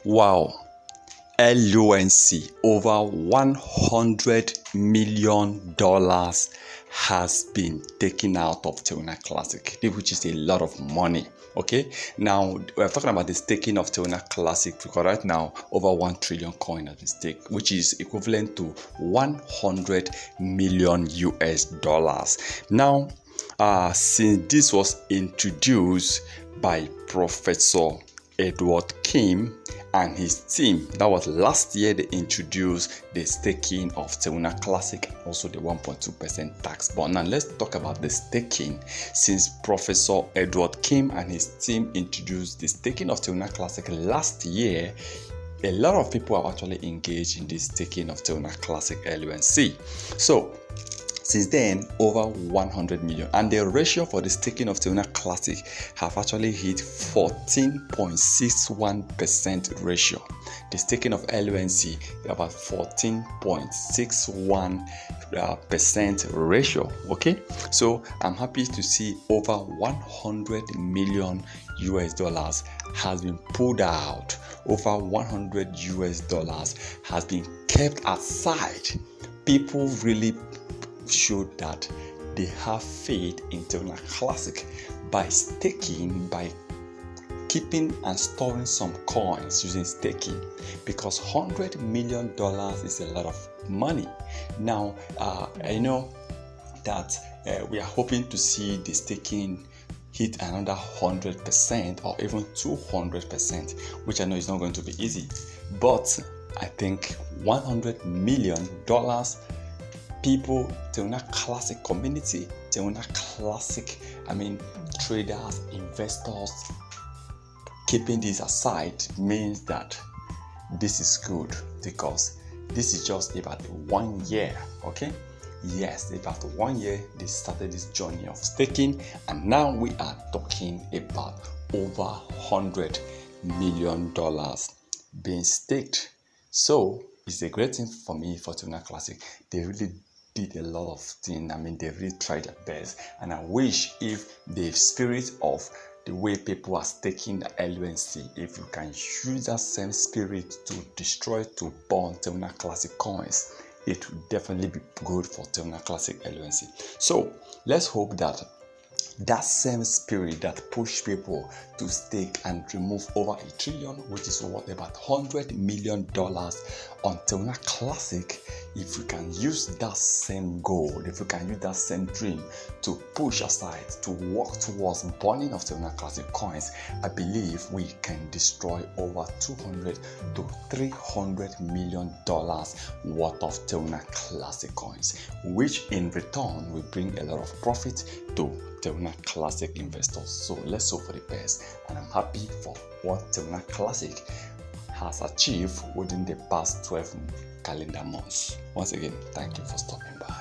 Wow, LUNC, over $100 million has been taken out of Terra Classic, which is a lot of money. Okay, now we're talking about the staking of Terra Classic because right now over 1 trillion coin has been staked, which is equivalent to 100 million US dollars. Now, since this was introduced by Professor Edward Kim and his team, that was last year, they introduced the staking of Terra Classic and also the 1.2% tax. But now let's talk about the staking. Since Professor Edward Kim and his team introduced the staking of Terra Classic last year, a lot of people have actually engaged in this staking of Terra Classic LUNC. So since then, over 100 million, and the ratio for the staking of Terra Classic have actually hit 14.61% ratio. The staking of LUNC is about 14.61% ratio. Okay, so I'm happy to see over 100 million US dollars has been pulled out. Over 100 US dollars has been kept aside. People really showed that they have faith in Terra Classic by staking, by keeping and storing some coins using staking, because $100 million is a lot of money. Now, I know that we are hoping to see the staking hit another 100% or even 200%, which I know is not going to be easy, but I think $100 million people, Terra Classic community, Terra Classic, traders, investors, keeping this aside means that this is good, because this is just about 1 year. Okay, yes, about 1 year they started this journey of staking, and now we are talking about over $100 million being staked. So it's a great thing for me, for Terra Classic. They really did a lot of things. They really tried their best, and I wish if the spirit of the way people are staking the LUNC, if you can use that same spirit to destroy, to burn Terra Classic coins, it will definitely be good for Terra Classic LUNC. So let's hope that that same spirit that pushed people to stake and remove over $1 trillion, which is worth about $100 million on Terra Classic, if we can use that same goal, if we can use that same dream to push aside, to work towards burning of Terra Classic coins, I believe we can destroy over $200 to $300 million worth of Terra Classic coins, which in return will bring a lot of profit to Terra Classic investors. So let's hope for the best, and I'm happy for what Terra Classic has achieved within the past 12 calendar months. Once again, thank you for stopping by.